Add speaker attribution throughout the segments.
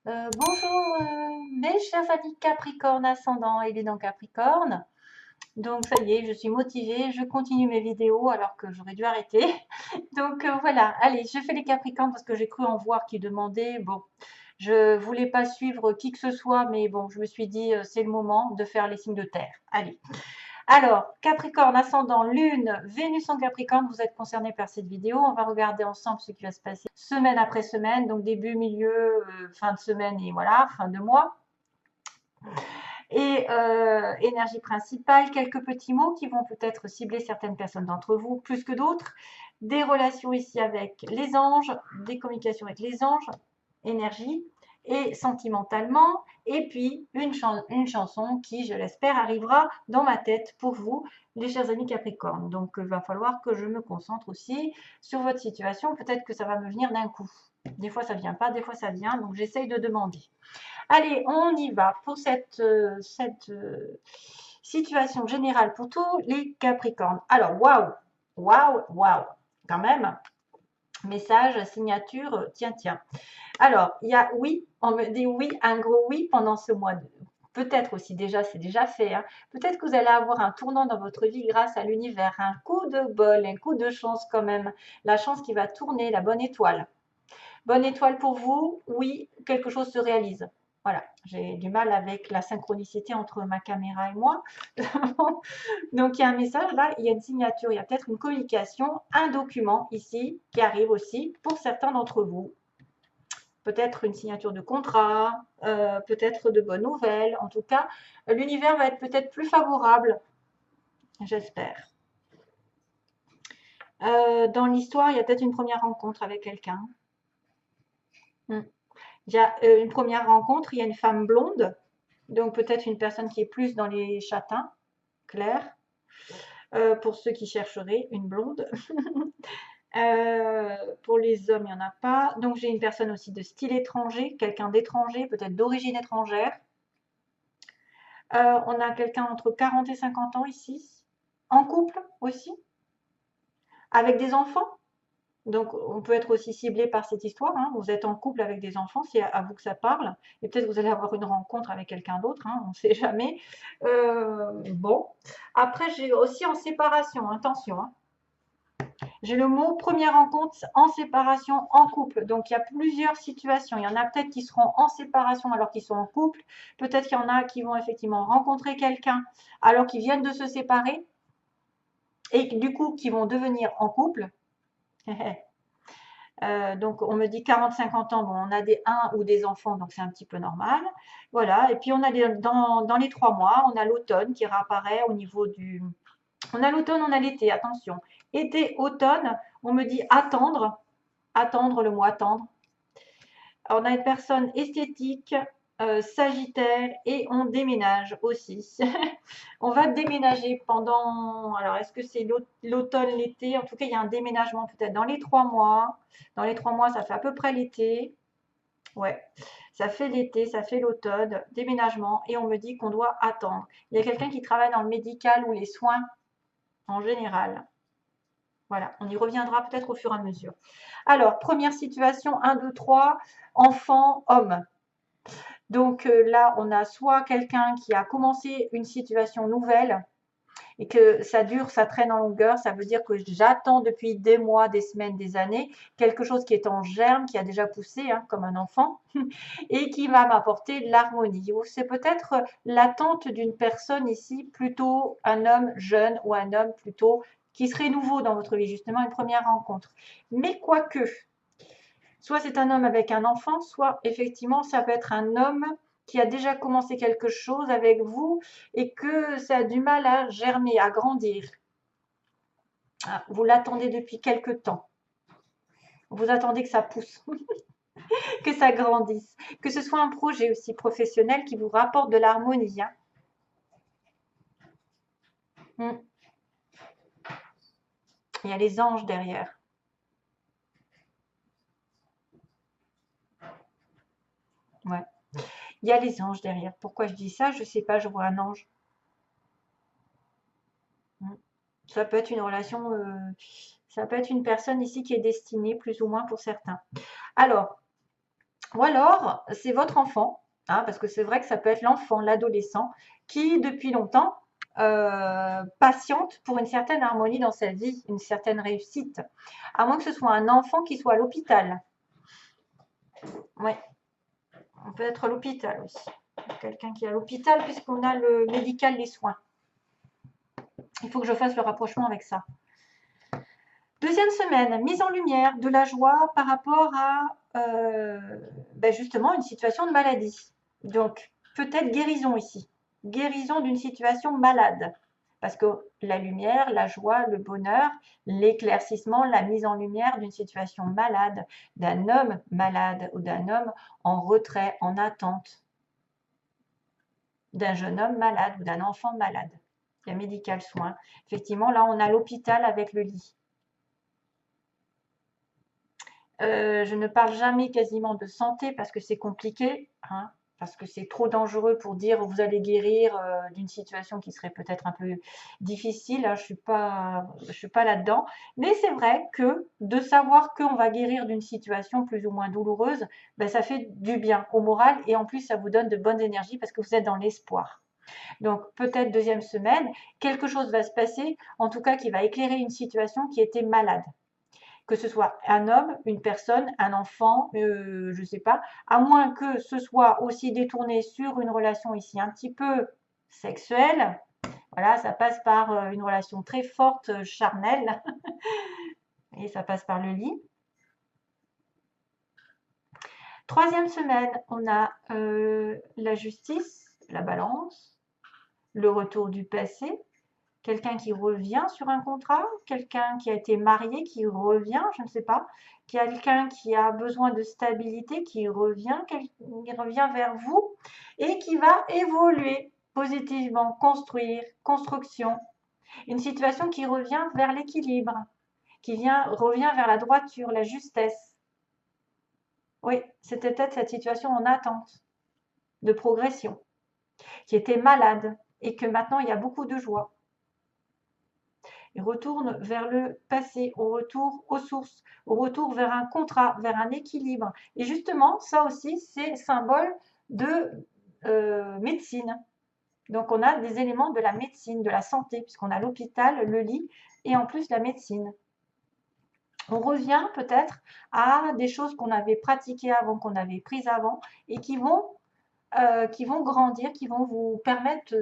Speaker 1: Bonjour mes chers amis Capricorne ascendant et les dans Capricorne. Donc ça y est, je suis motivée, je continue mes vidéos alors que j'aurais dû arrêter. Donc voilà, allez, je fais les Capricornes parce que j'ai cru en voir qui demandaient. Bon, je voulais pas suivre qui que ce soit, mais bon, je me suis dit c'est le moment de faire les signes de terre. Allez. Alors, Capricorne, ascendant, Lune, Vénus en Capricorne, vous êtes concerné par cette vidéo. On va regarder ensemble ce qui va se passer semaine après semaine, donc début, milieu, fin de semaine et voilà, fin de mois. Et énergie principale, quelques petits mots qui vont peut-être cibler certaines personnes d'entre vous plus que d'autres. Des relations ici avec les anges, des communications avec les anges, énergie et sentimentalement. Et puis une chanson qui, je l'espère, arrivera dans ma tête pour vous, les chers amis Capricorne. Donc il va falloir que je me concentre aussi sur votre situation. Peut-être que ça va me venir d'un coup. Des fois ça vient pas, des fois ça vient. Donc j'essaye de demander. Allez, on y va pour cette situation générale pour tous les Capricornes. Alors, waouh, waouh, waouh, quand même. Message, signature, tiens, tiens. Alors, il y a oui, on me dit oui, un gros oui pendant ce mois. Peut-être aussi déjà, c'est déjà fait. Hein. Peut-être que vous allez avoir un tournant dans votre vie grâce à l'univers, un coup de bol, un coup de chance quand même. La chance qui va tourner, la bonne étoile. Bonne étoile pour vous, oui, quelque chose se réalise. Voilà, j'ai du mal avec la synchronicité entre ma caméra et moi. Donc il y a un message là, il y a une signature, il y a peut-être une communication, un document ici qui arrive aussi pour certains d'entre vous. Peut-être une signature de contrat, peut-être de bonnes nouvelles. En tout cas, l'univers va être peut-être plus favorable, j'espère. Dans l'histoire, il y a peut-être une première rencontre avec quelqu'un. Il y a une première rencontre, il y a une femme blonde, donc peut-être une personne qui est plus dans les châtains clairs, pour ceux qui chercheraient une blonde. Pour les hommes, il n'y en a pas. Donc j'ai une personne aussi de style étranger, quelqu'un d'étranger, peut-être d'origine étrangère. On a quelqu'un entre 40 et 50 ans ici, en couple aussi, avec des enfants. Donc, on peut être aussi ciblé par cette histoire. Hein. Vous êtes en couple avec des enfants, c'est à vous que ça parle. Et peut-être vous allez avoir une rencontre avec quelqu'un d'autre, hein, on ne sait jamais. Bon. Après, j'ai aussi en séparation, attention. Hein. J'ai le mot première rencontre en séparation, en couple. Donc, il y a plusieurs situations. Il y en a peut-être qui seront en séparation alors qu'ils sont en couple. Peut-être qu'il y en a qui vont effectivement rencontrer quelqu'un alors qu'ils viennent de se séparer et du coup qui vont devenir en couple. Donc on me dit 40-50 ans, bon, on a des 1 ou des enfants, donc c'est un petit peu normal. Voilà, et puis on a dans les 3 mois, on a l'automne qui réapparaît au niveau du... On a l'automne, on a l'été, attention. Été, automne, on me dit attendre, attendre le mot attendre. Alors, on a une personne esthétique, Sagittaire et on déménage aussi. On va déménager pendant, alors est-ce que c'est l'automne, l'été? En tout cas, il y a un déménagement peut-être dans les 3 mois. Dans les 3 mois, ça fait à peu près l'été. Ouais, ça fait l'été, ça fait l'automne, déménagement et on me dit qu'on doit attendre. Il y a quelqu'un qui travaille dans le médical ou les soins en général. Voilà, on y reviendra peut-être au fur et à mesure. Alors, première situation, 1, 2, 3, enfant, homme. Donc là, on a soit quelqu'un qui a commencé une situation nouvelle et que ça dure, ça traîne en longueur, ça veut dire que j'attends depuis des mois, des semaines, des années, quelque chose qui est en germe, qui a déjà poussé hein, comme un enfant et qui va m'apporter l'harmonie. Ou c'est peut-être l'attente d'une personne ici, plutôt un homme jeune ou un homme plutôt qui serait nouveau dans votre vie, justement une première rencontre. Mais quoique, soit c'est un homme avec un enfant, soit effectivement ça peut être un homme qui a déjà commencé quelque chose avec vous et que ça a du mal à germer, à grandir. Ah, vous l'attendez depuis quelque temps. Vous attendez que ça pousse, que ça grandisse, que ce soit un projet aussi professionnel qui vous rapporte de l'harmonie. Hein. Il y a les anges derrière. Ouais. Il y a les anges derrière. Pourquoi je dis ça? Je ne sais pas, je vois un ange. Ça peut être une relation, ça peut être une personne ici qui est destinée plus ou moins pour certains. Alors, Ou alors, c'est votre enfant, hein, parce que c'est vrai que ça peut être l'enfant, l'adolescent, qui depuis longtemps patiente pour une certaine harmonie dans sa vie, une certaine réussite. À moins que ce soit un enfant qui soit à l'hôpital. Oui, on peut être à l'hôpital aussi. Quelqu'un qui est à l'hôpital puisqu'on a le médical, les soins. Il faut que je fasse le rapprochement avec ça. Deuxième semaine, mise en lumière de la joie par rapport à justement une situation de maladie. Donc, peut-être guérison ici. Guérison d'une situation malade. Parce que la lumière, la joie, le bonheur, l'éclaircissement, la mise en lumière d'une situation malade, d'un homme malade ou d'un homme en retrait, en attente, d'un jeune homme malade ou d'un enfant malade. Il y a médical soin. Effectivement, là, on a l'hôpital avec le lit. Je ne parle jamais quasiment de santé parce que c'est compliqué, hein, parce que c'est trop dangereux pour dire vous allez guérir d'une situation qui serait peut-être un peu difficile. Hein, je suis pas là-dedans. Mais c'est vrai que de savoir qu'on va guérir d'une situation plus ou moins douloureuse, ben, ça fait du bien au moral et en plus ça vous donne de bonnes énergies parce que vous êtes dans l'espoir. Donc peut-être deuxième semaine, quelque chose va se passer, en tout cas qui va éclairer une situation qui était malade. Que ce soit un homme, une personne, un enfant, je ne sais pas, à moins que ce soit aussi détourné sur une relation ici un petit peu sexuelle. Voilà, ça passe par une relation très forte, charnelle, et ça passe par le lit. Troisième semaine, on a la justice, la balance, le retour du passé, quelqu'un qui revient sur un contrat, quelqu'un qui a été marié, qui revient, je ne sais pas, quelqu'un qui a besoin de stabilité, qui revient vers vous et qui va évoluer positivement, construire, construction. Une situation qui revient vers l'équilibre, revient vers la droiture, la justesse. Oui, c'était peut-être cette situation en attente de progression, qui était malade et que maintenant il y a beaucoup de joie. Il retourne vers le passé, au retour aux sources, au retour vers un contrat, vers un équilibre. Et justement, ça aussi, c'est symbole de médecine. Donc, on a des éléments de la médecine, de la santé, puisqu'on a l'hôpital, le lit et en plus la médecine. On revient peut-être à des choses qu'on avait pratiquées avant, qu'on avait prises avant et qui vont grandir, qui vont vous permettre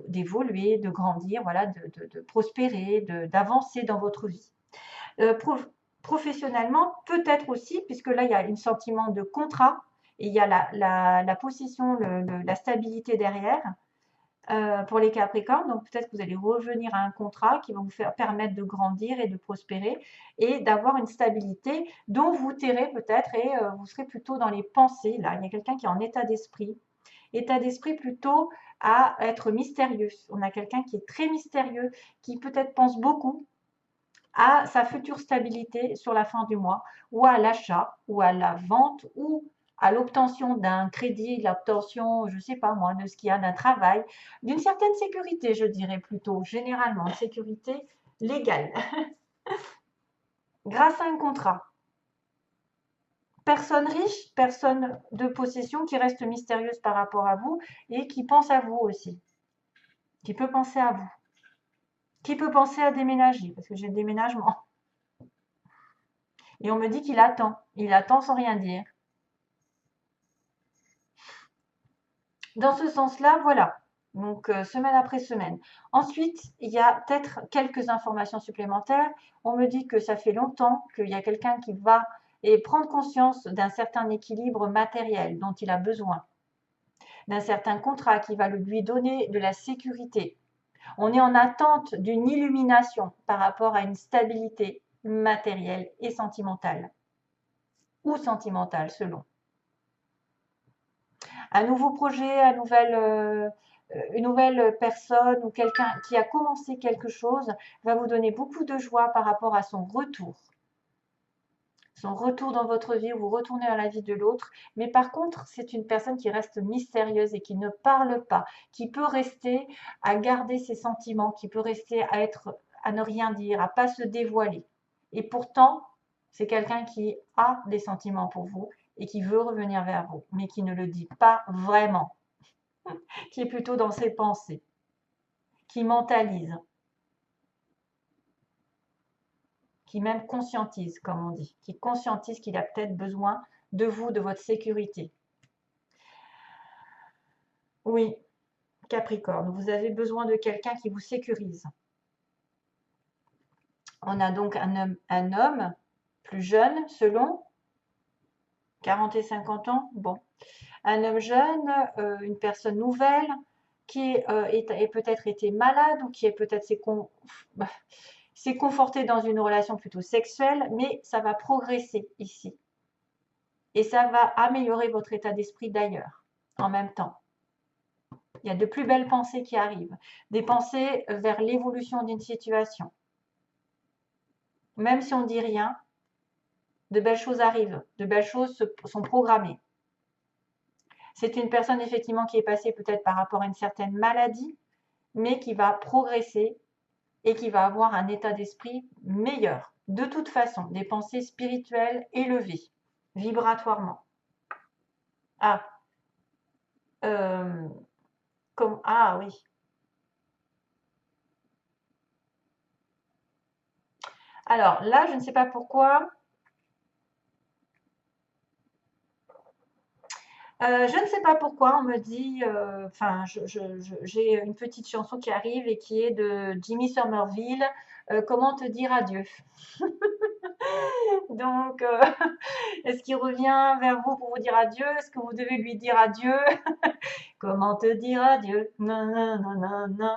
Speaker 1: d'évoluer, de grandir, voilà, de prospérer, d'avancer dans votre vie. Professionnellement, peut-être aussi, puisque là, il y a un sentiment de contrat et il y a la possession, la stabilité derrière. Pour les Capricornes, donc peut-être que vous allez revenir à un contrat qui va vous permettre de grandir et de prospérer et d'avoir une stabilité dont vous tairez peut-être et vous serez plutôt dans les pensées. Là, il y a quelqu'un qui est en état d'esprit plutôt à être mystérieux. On a quelqu'un qui est très mystérieux, qui peut-être pense beaucoup à sa future stabilité sur la fin du mois, ou à l'achat, ou à la vente, ou à l'obtention d'un crédit, l'obtention, je ne sais pas moi, de ce qu'il y a d'un travail, d'une certaine sécurité, je dirais plutôt, généralement, une sécurité légale, grâce à un contrat. Personne riche, personne de possession qui reste mystérieuse par rapport à vous et qui pense à vous aussi, qui peut penser à vous, qui peut penser à déménager, parce que j'ai le déménagement. Et on me dit qu'il attend. Il attend sans rien dire. Dans ce sens-là, voilà. Donc, semaine après semaine. Ensuite, il y a peut-être quelques informations supplémentaires. On me dit que ça fait longtemps qu'il y a quelqu'un qui va prendre conscience d'un certain équilibre matériel dont il a besoin, d'un certain contrat qui va lui donner de la sécurité. On est en attente d'une illumination par rapport à une stabilité matérielle et sentimentale, ou sentimentale selon. Un nouveau projet, une nouvelle personne ou quelqu'un qui a commencé quelque chose va vous donner beaucoup de joie par rapport à son retour. Son retour dans votre vie, vous retournez dans la vie de l'autre. Mais par contre, c'est une personne qui reste mystérieuse et qui ne parle pas, qui peut rester à garder ses sentiments, qui peut rester à ne rien dire, à pas se dévoiler. Et pourtant, c'est quelqu'un qui a des sentiments pour vous et qui veut revenir vers vous, mais qui ne le dit pas vraiment, qui est plutôt dans ses pensées, qui mentalise, qui même conscientise, comme on dit, qui conscientise qu'il a peut-être besoin de vous, de votre sécurité. Oui, Capricorne, vous avez besoin de quelqu'un qui vous sécurise. On a donc un homme plus jeune, selon 40 et 50 ans. Bon, un homme jeune, une personne nouvelle qui est peut-être été malade ou qui est peut-être s'est conforté dans une relation plutôt sexuelle, mais ça va progresser ici. Et ça va améliorer votre état d'esprit d'ailleurs, en même temps. Il y a de plus belles pensées qui arrivent, des pensées vers l'évolution d'une situation. Même si on ne dit rien, de belles choses arrivent, de belles choses sont programmées. C'est une personne effectivement qui est passée peut-être par rapport à une certaine maladie, mais qui va progresser et qui va avoir un état d'esprit meilleur. De toute façon, des pensées spirituelles élevées, vibratoirement. Ah, ah oui. Alors là, je ne sais pas pourquoi. Je ne sais pas pourquoi on me dit, enfin, j'ai une petite chanson qui arrive et qui est de Jimmy Somerville, Comment te dire adieu. Donc, est-ce qu'il revient vers vous pour vous dire adieu? Est-ce que vous devez lui dire adieu? Comment te dire adieu? Non, non, non, non, non.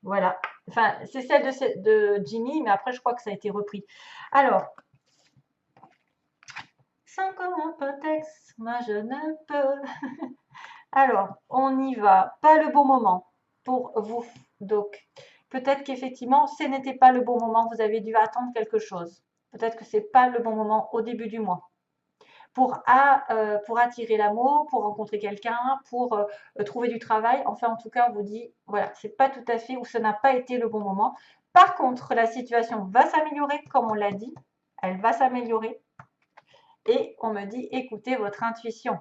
Speaker 1: Voilà. Enfin, c'est celle de Jimmy, mais après, je crois que ça a été repris. Alors, sans comme un prétexte, moi je ne peux. Alors, on y va. Pas le bon moment pour vous. Donc, peut-être qu'effectivement, ce n'était pas le bon moment. Vous avez dû attendre quelque chose. Peut-être que ce n'est pas le bon moment au début du mois. Pour attirer l'amour, pour rencontrer quelqu'un, pour trouver du travail. Enfin, en tout cas, on vous dit, voilà, c'est pas tout à fait ou ça n'a pas été le bon moment. Par contre, la situation va s'améliorer, comme on l'a dit. Elle va s'améliorer. Et on me dit, écoutez votre intuition.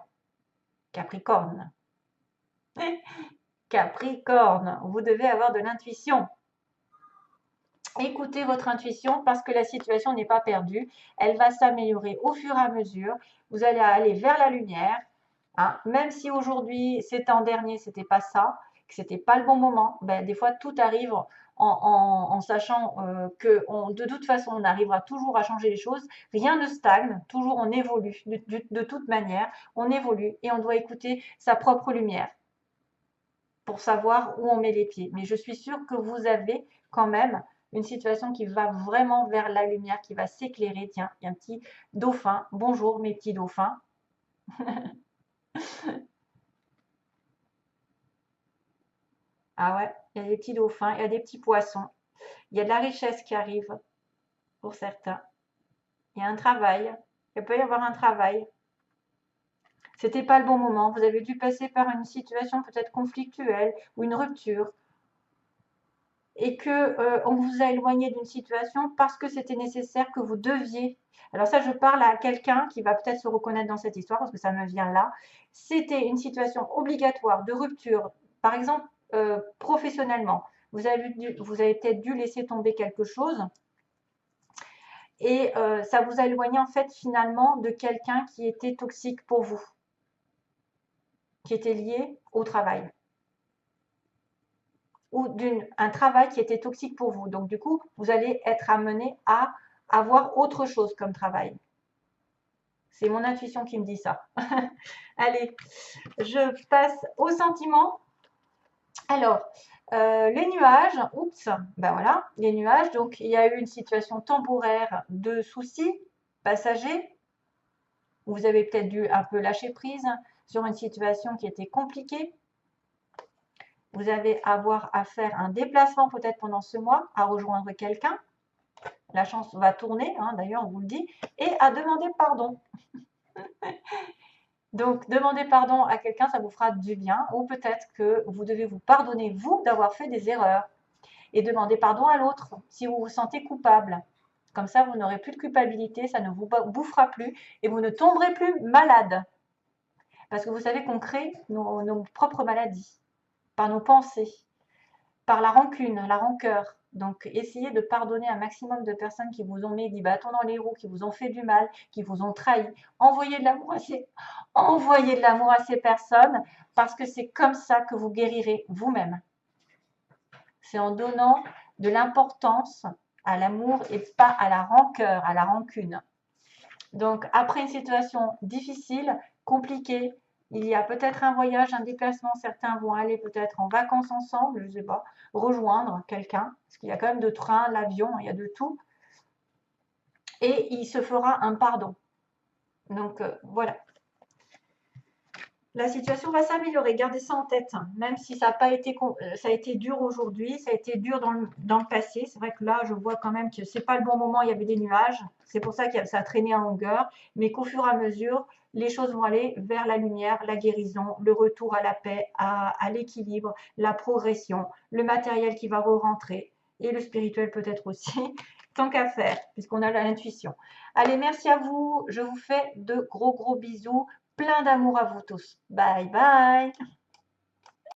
Speaker 1: Capricorne. Capricorne, vous devez avoir de l'intuition. Écoutez votre intuition parce que la situation n'est pas perdue. Elle va s'améliorer au fur et à mesure. Vous allez aller vers la lumière. Hein. Même si aujourd'hui, c'était en dernier, c'était pas ça, que c'était pas le bon moment, ben, des fois, tout arrive en sachant que de toute façon, on arrivera toujours à changer les choses. Rien ne stagne, toujours on évolue. De toute manière, on évolue et on doit écouter sa propre lumière pour savoir où on met les pieds. Mais je suis sûre que vous avez quand même une situation qui va vraiment vers la lumière, qui va s'éclairer. Tiens, il y a un petit dauphin. Bonjour mes petits dauphins. Ah ouais, il y a des petits dauphins, il y a des petits poissons. Il y a de la richesse qui arrive pour certains. Il y a un travail. Il peut y avoir un travail. C'était pas le bon moment. Vous avez dû passer par une situation peut-être conflictuelle ou une rupture. Et que on vous a éloigné d'une situation parce que c'était nécessaire que vous deviez. Alors ça, je parle à quelqu'un qui va peut-être se reconnaître dans cette histoire parce que ça me vient là. C'était une situation obligatoire de rupture, par exemple professionnellement. Vous avez peut-être dû laisser tomber quelque chose et ça vous a éloigné en fait finalement de quelqu'un qui était toxique pour vous, qui était lié au travail. Ou d'un travail qui était toxique pour vous. Donc, du coup, vous allez être amené à avoir autre chose comme travail. C'est mon intuition qui me dit ça. Allez, je passe aux sentiments. Alors, les nuages, oups, ben voilà, les nuages. Donc, il y a eu une situation temporaire de soucis passagers. Vous avez peut-être dû un peu lâcher prise sur une situation qui était compliquée. Vous allez avoir à faire un déplacement peut-être pendant ce mois, à rejoindre quelqu'un. La chance va tourner, hein, d'ailleurs on vous le dit, et à demander pardon. Donc demander pardon à quelqu'un, ça vous fera du bien, ou peut-être que vous devez vous pardonner, vous, d'avoir fait des erreurs, et demander pardon à l'autre si vous vous sentez coupable. Comme ça, vous n'aurez plus de culpabilité, ça ne vous bouffera plus et vous ne tomberez plus malade. Parce que vous savez qu'on crée nos propres maladies par nos pensées, par la rancune, la rancœur. Donc, essayez de pardonner un maximum de personnes qui vous ont mis des bâtons dans les roues, qui vous ont fait du mal, qui vous ont trahi. Envoyez de l'amour à ces personnes parce que c'est comme ça que vous guérirez vous-même. C'est en donnant de l'importance à l'amour et pas à la rancœur, à la rancune. Donc, après une situation difficile, compliquée, il y a peut-être un voyage, un déplacement, certains vont aller peut-être en vacances ensemble, je ne sais pas, rejoindre quelqu'un, parce qu'il y a quand même de train, l'avion, il y a de tout. Et il se fera un pardon. Donc, voilà. La situation va s'améliorer, gardez ça en tête, hein. Même si ça a été dur aujourd'hui, ça a été dur dans le passé. C'est vrai que là, je vois quand même que ce n'est pas le bon moment, il y avait des nuages. C'est pour ça que ça a traîné en longueur. Mais qu'au fur et à mesure, les choses vont aller vers la lumière, la guérison, le retour à la paix, à l'équilibre, la progression, le matériel qui va re-rentrer et le spirituel peut-être aussi, tant qu'à faire, puisqu'on a l'intuition. Allez, merci à vous. Je vous fais de gros bisous. Plein d'amour à vous tous. Bye bye.